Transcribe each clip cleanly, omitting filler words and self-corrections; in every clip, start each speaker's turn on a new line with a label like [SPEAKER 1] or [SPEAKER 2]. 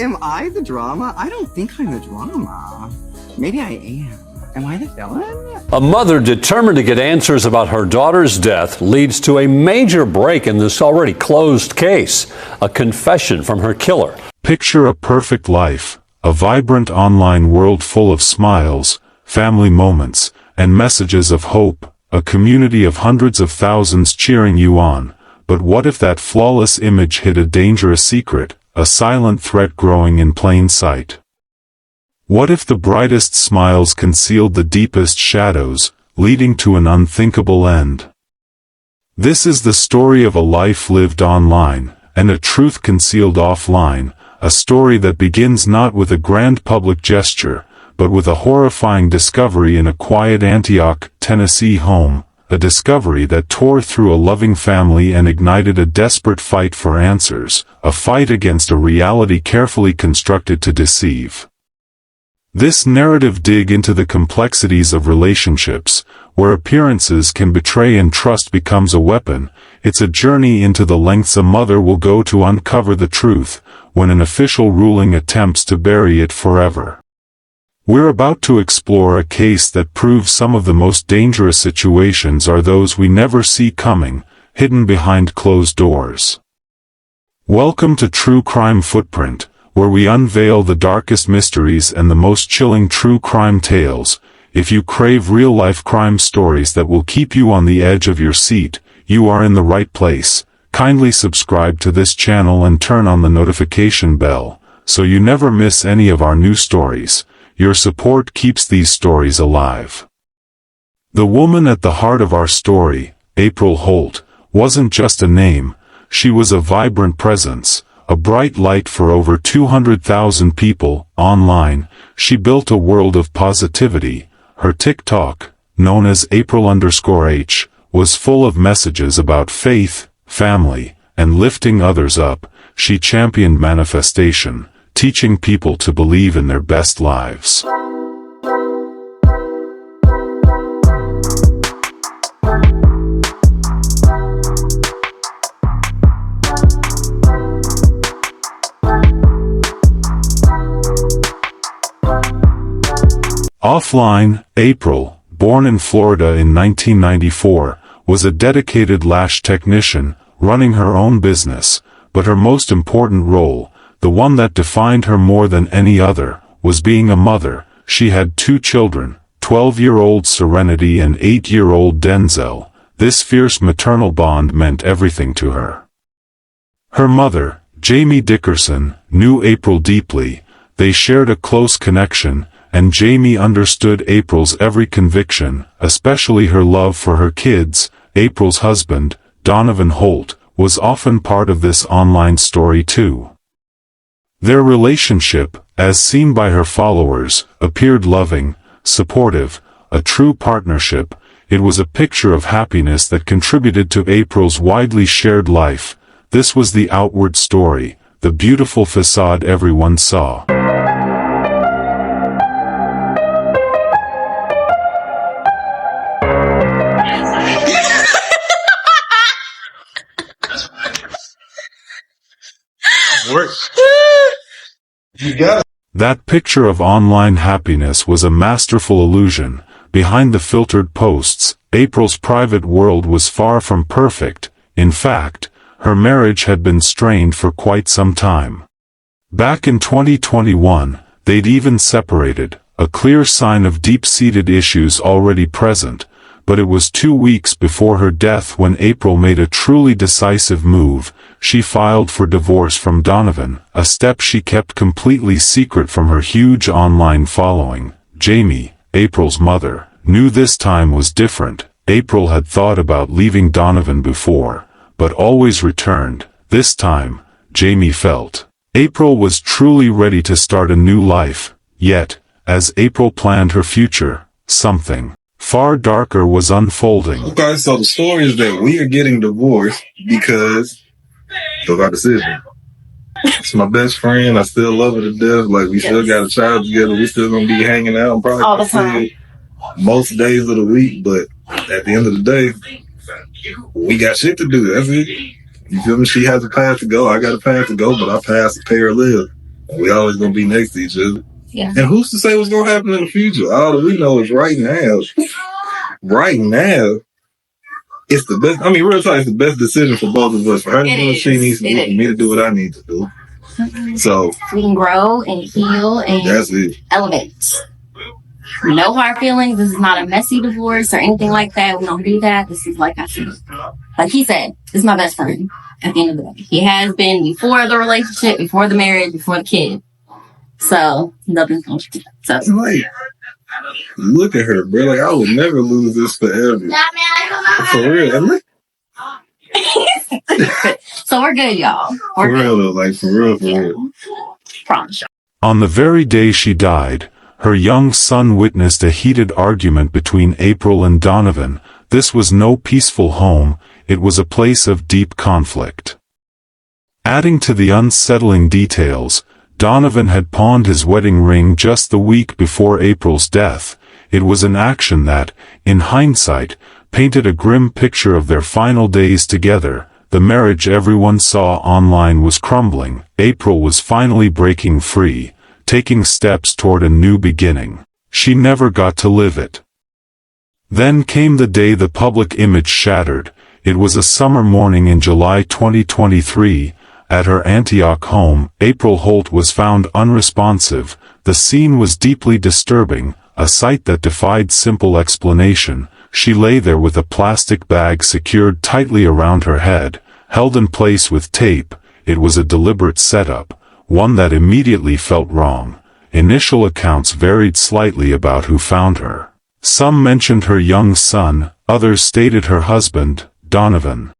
[SPEAKER 1] Am I the drama? I don't think I'm the drama. Maybe I am. Am I the villain?
[SPEAKER 2] A mother determined to get answers about her daughter's death leads to a major break in this already closed case. A confession from her killer.
[SPEAKER 3] Picture a perfect life, a vibrant online world full of smiles, family moments, and messages of hope, a community of hundreds of thousands cheering you on. But what if that flawless image hid a dangerous secret, a silent threat growing in plain sight? What if the brightest smiles concealed the deepest shadows, leading to an unthinkable end? This is the story of a life lived online, and a truth concealed offline, a story that begins not with a grand public gesture, but with a horrifying discovery in a quiet Antioch, Tennessee home, a discovery that tore through a loving family and ignited a desperate fight for answers, a fight against a reality carefully constructed to deceive. This narrative digs into the complexities of relationships, where appearances can betray and trust becomes a weapon. It's a journey into the lengths a mother will go to uncover the truth, when an official ruling attempts to bury it forever. We're about to explore a case that proves some of the most dangerous situations are those we never see coming, hidden behind closed doors. Welcome to True Crime Footprint, where we unveil the darkest mysteries and the most chilling true crime tales. If you crave real-life crime stories that will keep you on the edge of your seat, you are in the right place. Kindly subscribe to this channel and turn on the notification bell, so you never miss any of our new stories. Your support keeps these stories alive. The woman at the heart of our story, April Holt, wasn't just a name, she was a vibrant presence. A bright light for over 200,000 people online. She built a world of positivity. Her TikTok, known as April_H, was full of messages about faith, family, and lifting others up. She championed manifestation, teaching people to believe in their best lives. Offline, April, born in Florida in 1994, was a dedicated lash technician, running her own business, but her most important role, the one that defined her more than any other, was being a mother. She had two children, 12-year-old Serenity and 8-year-old Denzel. This fierce maternal bond meant everything to her. Her mother, Jamie Dickerson, knew April deeply. They shared a close connection, and Jamie understood April's every conviction, especially her love for her kids. April's husband, Donovan Holt, was often part of this online story too. Their relationship, as seen by her followers, appeared loving, supportive, a true partnership. It was a picture of happiness that contributed to April's widely shared life. This was the outward story, the beautiful facade everyone saw. That picture of online happiness was a masterful illusion. Behind the filtered posts, April's private world was far from perfect. In fact, her marriage had been strained for quite some time. Back in 2021, they'd even separated, a clear sign of deep-seated issues already present. But it was 2 weeks before her death when April made a truly decisive move. She filed for divorce from Donovan, a step she kept completely secret from her huge online following. Jamie, April's mother, knew this time was different. April had thought about leaving Donovan before, but always returned. This time, Jamie felt April was truly ready to start a new life. Yet, as April planned her future, something far darker was unfolding.
[SPEAKER 4] Okay, so the story is that we are getting divorced because of our decision. It's my best friend. I still love her to death. Like, we still got a child together. We still gonna be hanging out. I'm probably
[SPEAKER 5] all the time,
[SPEAKER 4] most days of the week. But at the end of the day, we got shit to do. That's it. You feel me? She has a path to go. I got a path to go, but I pass to pay her live. We always gonna be next to each other.
[SPEAKER 5] Yeah.
[SPEAKER 4] And who's to say what's gonna happen in the future? All that we know is right now. Right now, it's the best. I mean, real talk, it's the best decision for both of us. For her to do what she needs to do, for me to do what I need to do. So
[SPEAKER 5] we can grow and heal and
[SPEAKER 4] that's it.
[SPEAKER 5] Elevate. No hard feelings. This is not a messy divorce or anything like that. We don't do that. This is like I said. Like he said, this is my best friend at the end of the day. He has been before the relationship, before the marriage, before the kid. So nothing's gonna change. So
[SPEAKER 4] like, look at her, bro. Like I would never lose this forever. For real. And look.
[SPEAKER 5] So we're good, y'all.
[SPEAKER 4] For real though, like for real.
[SPEAKER 5] Promise y'all.
[SPEAKER 3] On the very day she died, her young son witnessed a heated argument between April and Donovan. This was no peaceful home, it was a place of deep conflict. Adding to the unsettling details, Donovan had pawned his wedding ring just the week before April's death. It was an action that, in hindsight, painted a grim picture of their final days together. The marriage everyone saw online was crumbling. April was finally breaking free, taking steps toward a new beginning. She never got to live it. Then came the day the public image shattered. It was a summer morning in July 2023. At her Antioch home, April Holt was found unresponsive. The scene was deeply disturbing, a sight that defied simple explanation. She lay there with a plastic bag secured tightly around her head, held in place with tape. It was a deliberate setup, one that immediately felt wrong. Initial accounts varied slightly about who found her. Some mentioned her young son, others stated her husband, Donovan.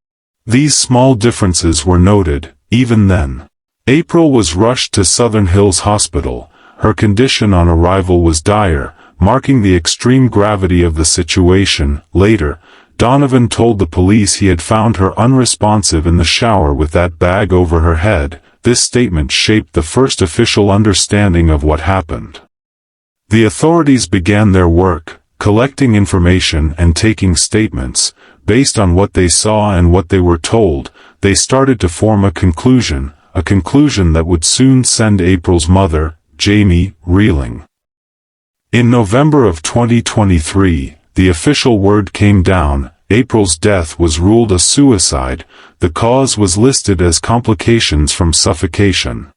[SPEAKER 3] These small differences were noted, even then. April was rushed to Southern Hills Hospital. Her condition on arrival was dire, marking the extreme gravity of the situation. Later, Donovan told the police he had found her unresponsive in the shower with that bag over her head. This statement shaped the first official understanding of what happened. The authorities began their work, collecting information and taking statements. Based on what they saw and what they were told, they started to form a conclusion that would soon send April's mother, Jamie, reeling. In November of 2023, the official word came down. April's death was ruled a suicide. The cause was listed as complications from suffocation.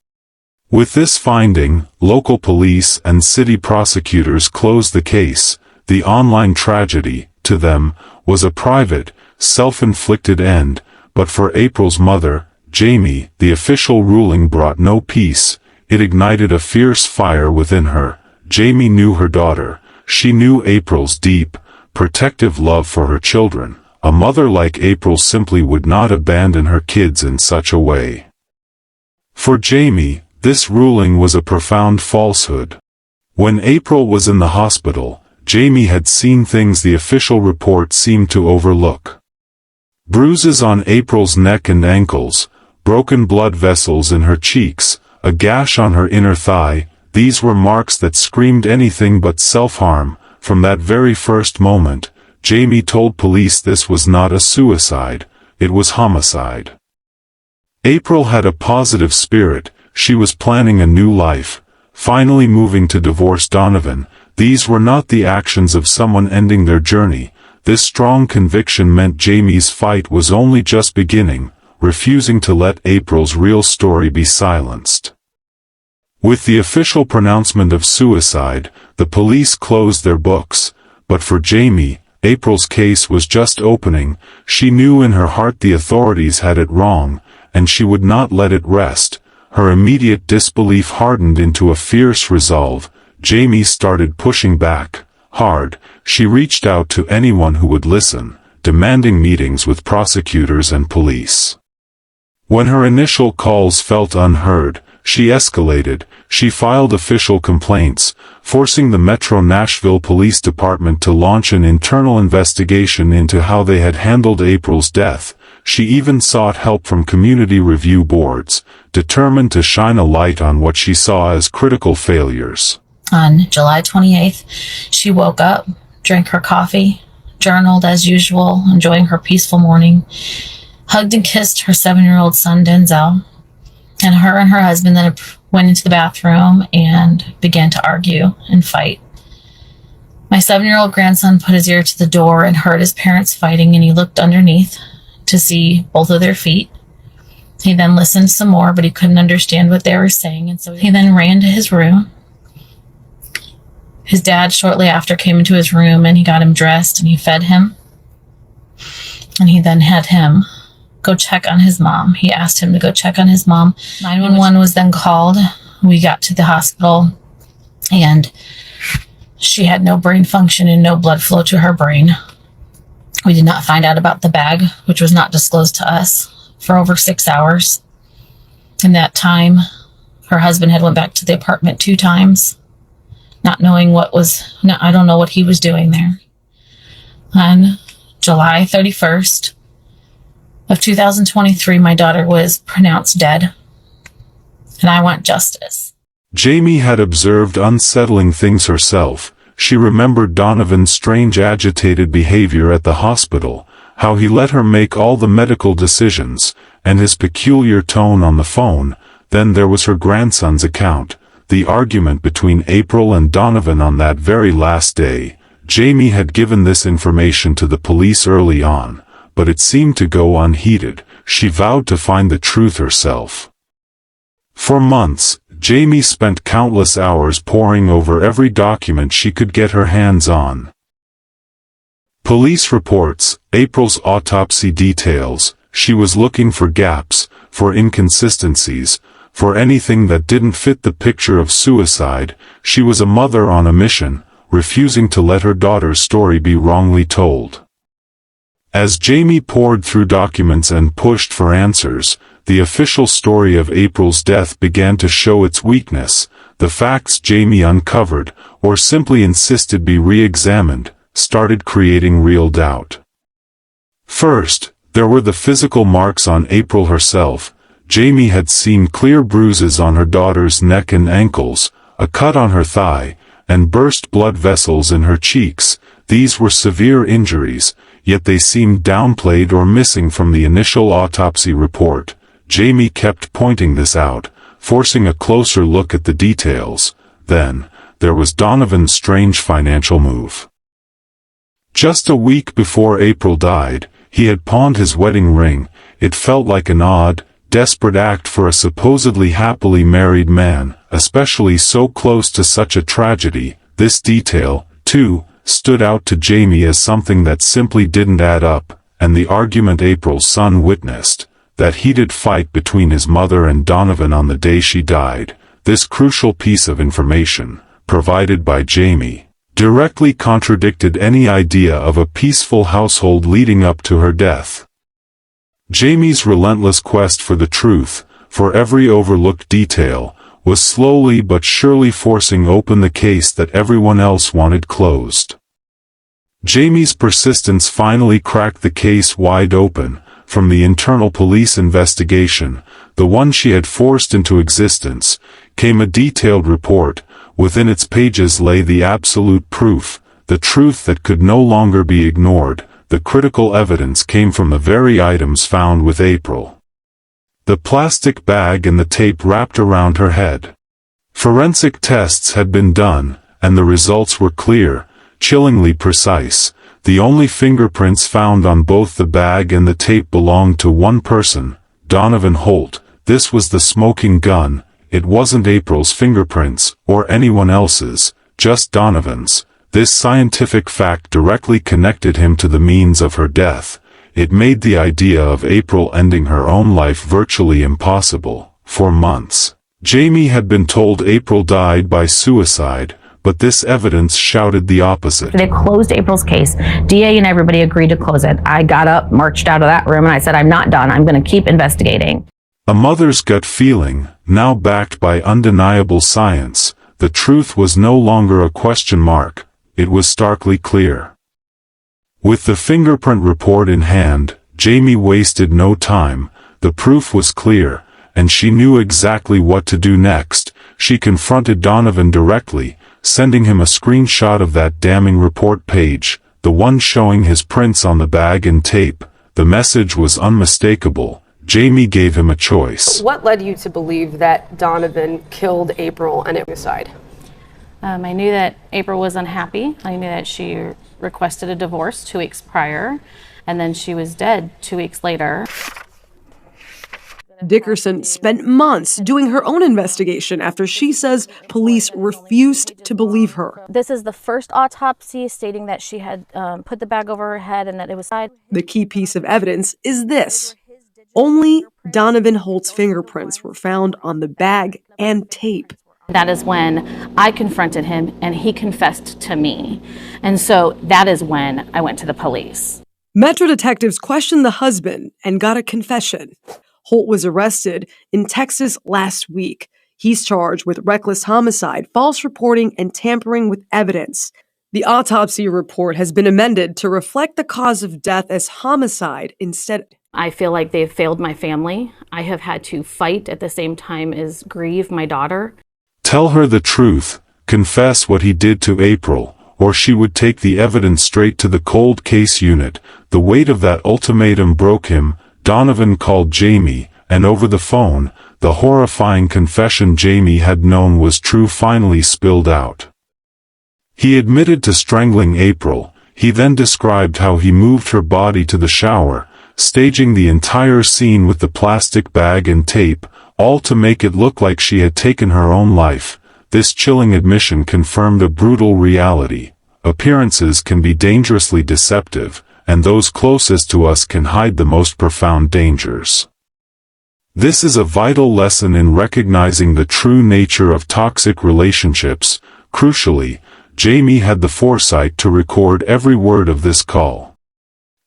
[SPEAKER 3] With this finding, local police and city prosecutors closed the case. The online tragedy, to them, was a private, self-inflicted end, but for April's mother, Jamie, the official ruling brought no peace. It ignited a fierce fire within her. Jamie knew her daughter. She knew April's deep, protective love for her children. A mother like April simply would not abandon her kids in such a way. For Jamie, this ruling was a profound falsehood. When April was in the hospital, Jamie had seen things the official report seemed to overlook. Bruises on April's neck and ankles, broken blood vessels in her cheeks, a gash on her inner thigh. These were marks that screamed anything but self-harm. From that very first moment, Jamie told police this was not a suicide, it was homicide. April had a positive spirit. She was planning a new life, finally moving to divorce Donovan. These were not the actions of someone ending their journey. This strong conviction meant Jamie's fight was only just beginning, refusing to let April's real story be silenced. With the official pronouncement of suicide, the police closed their books. But for Jamie, April's case was just opening. She knew in her heart the authorities had it wrong, and she would not let it rest. Her immediate disbelief hardened into a fierce resolve. Jamie started pushing back, hard. She reached out to anyone who would listen, demanding meetings with prosecutors and police. When her initial calls felt unheard, she escalated. She filed official complaints, forcing the Metro Nashville Police Department to launch an internal investigation into how they had handled April's death. She even sought help from community review boards, determined to shine a light on what she saw as critical failures.
[SPEAKER 6] On July 28th, she woke up, drank her coffee, journaled as usual, enjoying her peaceful morning, hugged and kissed her 7-year-old son Denzel, and her husband then went into the bathroom and began to argue and fight. My 7-year-old grandson put his ear to the door and heard his parents fighting, and he looked underneath to see both of their feet. He then listened some more, but he couldn't understand what they were saying, and so he then ran to his room. His dad shortly after came into his room, and he got him dressed and he fed him. And he then had him go check on his mom. He asked him to go check on his mom. 911 was then called. We got to the hospital, and she had no brain function and no blood flow to her brain. We did not find out about the bag, which was not disclosed to us, for over 6 hours. In that time, her husband had went back to the apartment 2 times, not knowing I don't know what he was doing there. On July 31st of 2023, my daughter was pronounced dead, and I want justice.
[SPEAKER 3] Jamie had observed unsettling things herself. She remembered Donovan's strange agitated behavior at the hospital, how he let her make all the medical decisions, and his peculiar tone on the phone. Then there was her grandson's account, the argument between April and Donovan on that very last day. Jamie had given this information to the police early on, but it seemed to go unheeded. She vowed to find the truth herself. For months, Jamie spent countless hours poring over every document she could get her hands on. Police reports, April's autopsy details. She was looking for gaps, for inconsistencies, for anything that didn't fit the picture of suicide. She was a mother on a mission, refusing to let her daughter's story be wrongly told. As Jamie pored through documents and pushed for answers, the official story of April's death began to show its weakness. The facts Jamie uncovered, or simply insisted be re-examined, started creating real doubt. First, there were the physical marks on April herself. Jamie had seen clear bruises on her daughter's neck and ankles, a cut on her thigh, and burst blood vessels in her cheeks. These were severe injuries, yet they seemed downplayed or missing from the initial autopsy report. Jamie kept pointing this out, forcing a closer look at the details. Then, there was Donovan's strange financial move. Just a week before April died, he had pawned his wedding ring. It felt like an odd, desperate act for a supposedly happily married man, especially so close to such a tragedy. This detail, too, stood out to Jamie as something that simply didn't add up, and the argument April's son witnessed, that heated fight between his mother and Donovan on the day she died. This crucial piece of information, provided by Jamie, directly contradicted any idea of a peaceful household leading up to her death. Jamie's relentless quest for the truth, for every overlooked detail, was slowly but surely forcing open the case that everyone else wanted closed. Jamie's persistence finally cracked the case wide open. From the internal police investigation, the one she had forced into existence, came a detailed report. Within its pages lay the absolute proof, the truth that could no longer be ignored. The critical evidence came from the very items found with April. The plastic bag and the tape wrapped around her head. Forensic tests had been done, and the results were clear, chillingly precise. The only fingerprints found on both the bag and the tape belonged to one person, Donovan Holt. This was the smoking gun. It wasn't April's fingerprints, or anyone else's, just Donovan's. This scientific fact directly connected him to the means of her death. It made the idea of April ending her own life virtually impossible. For months, Jamie had been told April died by suicide, but this evidence shouted the opposite.
[SPEAKER 7] They closed April's case. DA and everybody agreed to close it. I got up, marched out of that room, and I said, I'm not done. I'm going to keep investigating.
[SPEAKER 3] A mother's gut feeling, now backed by undeniable science. The truth was no longer a question mark. It was starkly clear. With the fingerprint report in hand, Jamie wasted no time. The proof was clear, and she knew exactly what to do next. She confronted Donovan directly, sending him a screenshot of that damning report page, the one showing his prints on the bag and tape. The message was unmistakable. Jamie gave him a choice.
[SPEAKER 8] What led you to believe that Donovan killed April and it was suicide?
[SPEAKER 6] I knew that April was unhappy. I knew that she requested a divorce 2 weeks prior, and then she was dead 2 weeks later.
[SPEAKER 9] Dickerson spent months doing her own investigation after she says police refused to believe her.
[SPEAKER 6] This is the first autopsy stating that she had put the bag over her head and that it was died.
[SPEAKER 9] The key piece of evidence is this. Only Donovan Holt's fingerprints were found on the bag and tape.
[SPEAKER 6] That is when I confronted him and he confessed to me. And so that is when I went to the police.
[SPEAKER 9] Metro detectives questioned the husband and got a confession. Holt was arrested in Texas last week. He's charged with reckless homicide, false reporting, and tampering with evidence. The autopsy report has been amended to reflect the cause of death as homicide instead.
[SPEAKER 6] I feel like they've failed my family. I have had to fight at the same time as grieve my daughter.
[SPEAKER 3] Tell her the truth, confess what he did to April, or she would take the evidence straight to the cold case unit. The weight of that ultimatum broke him. Donovan called Jamie, and over the phone, the horrifying confession Jamie had known was true finally spilled out. He admitted to strangling April. He then described how he moved her body to the shower, staging the entire scene with the plastic bag and tape, all to make it look like she had taken her own life. This chilling admission confirmed a brutal reality. Appearances can be dangerously deceptive, and those closest to us can hide the most profound dangers. This is a vital lesson in recognizing the true nature of toxic relationships. Crucially, Jamie had the foresight to record every word of this call.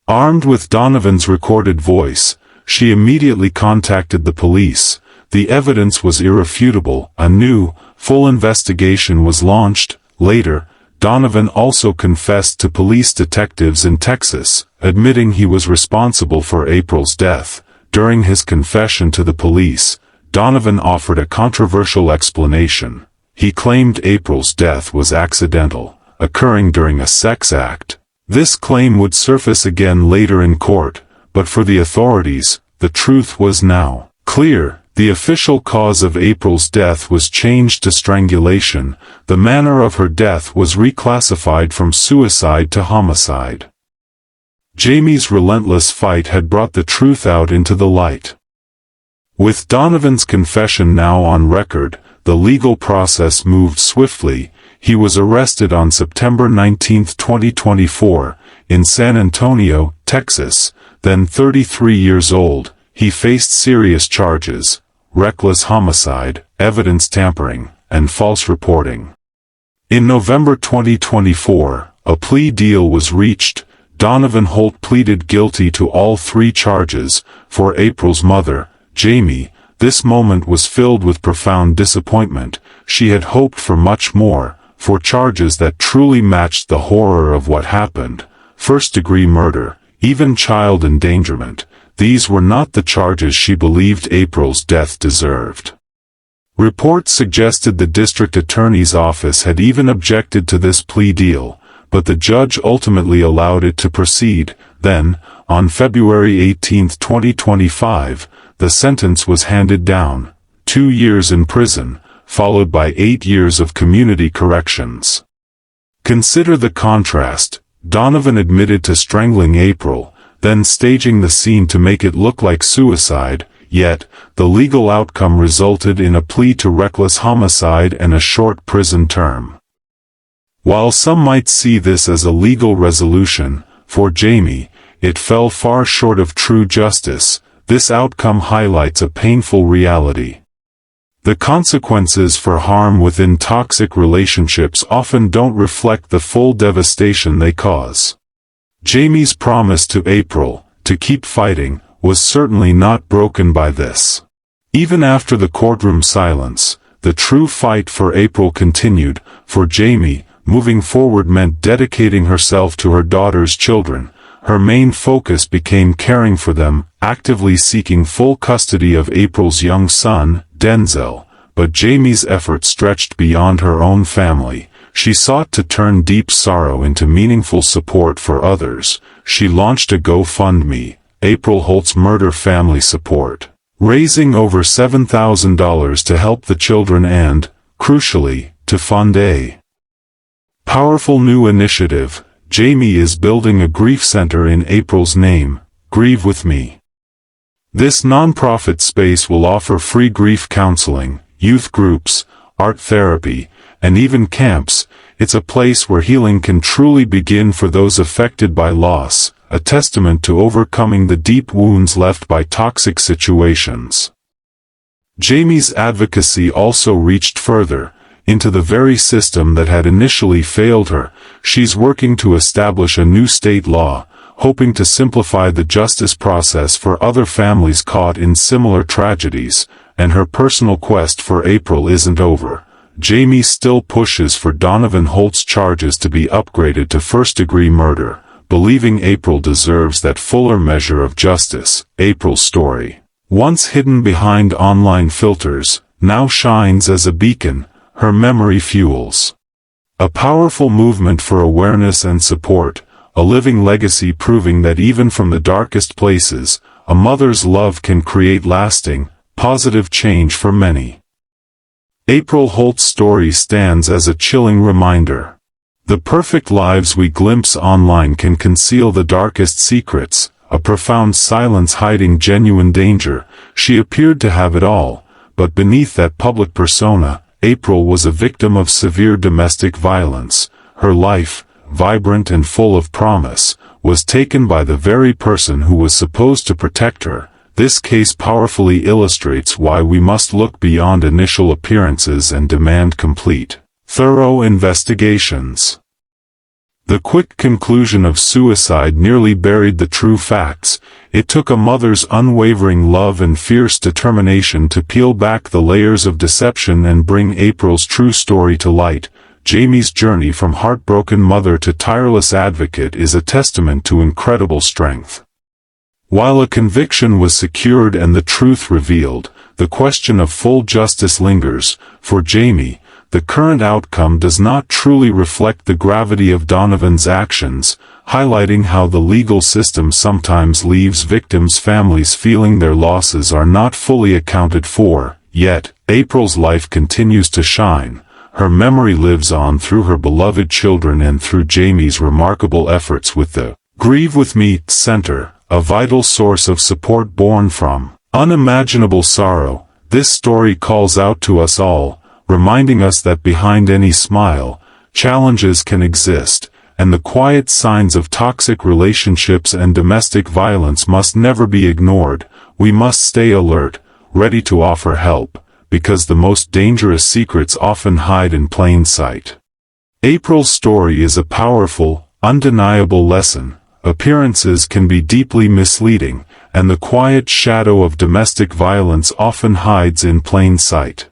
[SPEAKER 3] Armed with Donovan's recorded voice, she immediately contacted the police. The evidence was irrefutable. A new, full investigation was launched. Later, Donovan also confessed to police detectives in Texas, admitting he was responsible for April's death. During his confession to the police, Donovan offered a controversial explanation. He claimed April's death was accidental, occurring during a sex act. This claim would surface again later in court, but for the authorities, the truth was now clear. The official cause of April's death was changed to strangulation. The manner of her death was reclassified from suicide to homicide. Jamie's relentless fight had brought the truth out into the light. With Donovan's confession now on record, the legal process moved swiftly. He was arrested on September 19, 2024, in San Antonio, Texas. Then 33 years old, he faced serious charges: reckless homicide, evidence tampering, and false reporting. In November 2024, a plea deal was reached. Donovan Holt pleaded guilty to all 3 charges. For April's mother, Jamie, this moment was filled with profound disappointment. She had hoped for much more, for charges that truly matched the horror of what happened: first-degree murder, even child endangerment. These were not the charges she believed April's death deserved. Reports suggested the district attorney's office had even objected to this plea deal, but the judge ultimately allowed it to proceed. Then, on February 18, 2025, the sentence was handed down: 2 years in prison, followed by 8 years of community corrections. Consider the contrast. Donovan admitted to strangling April, then staging the scene to make it look like suicide, yet, the legal outcome resulted in a plea to reckless homicide and a short prison term. While some might see this as a legal resolution, for Jamie, it fell far short of true justice. This outcome highlights a painful reality. The consequences for harm within toxic relationships often don't reflect the full devastation they cause. Jamie's promise to April, to keep fighting, was certainly not broken by this. Even after the courtroom silence, the true fight for April continued. For Jamie, moving forward meant dedicating herself to her daughter's children. Her main focus became caring for them, actively seeking full custody of April's young son, Denzel. But Jamie's efforts stretched beyond her own family. She sought to turn deep sorrow into meaningful support for others. She launched a GoFundMe, April Holt's murder family support, raising over $7,000 to help the children and, crucially, to fund a powerful new initiative. Jamie is building a grief center in April's name, Grieve With Me. This nonprofit space will offer free grief counseling, youth groups, art therapy, and even camps. It's a place where healing can truly begin for those affected by loss, a testament to overcoming the deep wounds left by toxic situations. Jamie's advocacy also reached further, into the very system that had initially failed her. She's working to establish a new state law, hoping to simplify the justice process for other families caught in similar tragedies, and her personal quest for April isn't over. Jamie still pushes for Donovan Holt's charges to be upgraded to first-degree murder, believing April deserves that fuller measure of justice. April's story, once hidden behind online filters, now shines as a beacon, her memory fuels a powerful movement for awareness and support, a living legacy proving that even from the darkest places, a mother's love can create lasting, positive change for many. April Holt's story stands as a chilling reminder. The perfect lives we glimpse online can conceal the darkest secrets, a profound silence hiding genuine danger. She appeared to have it all, but beneath that public persona, April was a victim of severe domestic violence. Her life, vibrant and full of promise, was taken by the very person who was supposed to protect her. This case powerfully illustrates why we must look beyond initial appearances and demand complete, thorough investigations. The quick conclusion of suicide nearly buried the true facts. It took a mother's unwavering love and fierce determination to peel back the layers of deception and bring April's true story to light. Jamie's journey from heartbroken mother to tireless advocate is a testament to incredible strength. While a conviction was secured and the truth revealed, the question of full justice lingers. For Jamie, the current outcome does not truly reflect the gravity of Donovan's actions, highlighting how the legal system sometimes leaves victims' families feeling their losses are not fully accounted for. Yet, April's life continues to shine. Her memory lives on through her beloved children and through Jamie's remarkable efforts with the Grieve With Me Center, a vital source of support born from unimaginable sorrow. This story calls out to us all, reminding us that behind any smile, challenges can exist, and the quiet signs of toxic relationships and domestic violence must never be ignored. We must stay alert, ready to offer help, because the most dangerous secrets often hide in plain sight. April's story is a powerful, undeniable lesson. Appearances can be deeply misleading, and the quiet shadow of domestic violence often hides in plain sight.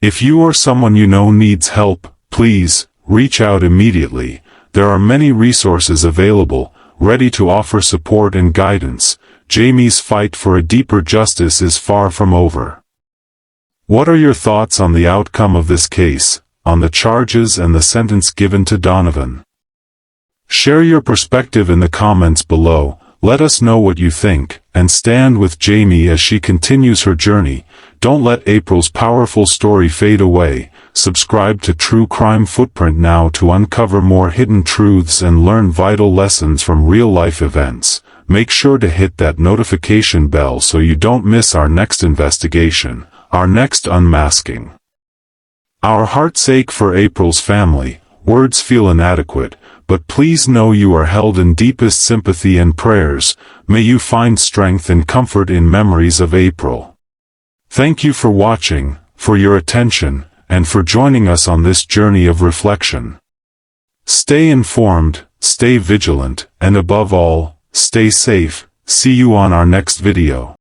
[SPEAKER 3] If you or someone you know needs help, please reach out immediately. There are many resources available, ready to offer support and guidance. Jamie's fight for a deeper justice is far from over. What are your thoughts on the outcome of this case, on the charges and the sentence given to Donovan? Share your perspective in the comments below. Let us know what you think, and stand with Jamie as she continues her journey. Don't let April's powerful story fade away. Subscribe to True Crime Footprint now to uncover more hidden truths and learn vital lessons from real-life events. Make sure to hit that notification bell so you don't miss our next investigation, our next unmasking. Our hearts ache for April's family. Words feel inadequate, but please know you are held in deepest sympathy and prayers. May you find strength and comfort in memories of April. Thank you for watching, for your attention, and for joining us on this journey of reflection. Stay informed, stay vigilant, and above all, stay safe. See you on our next video.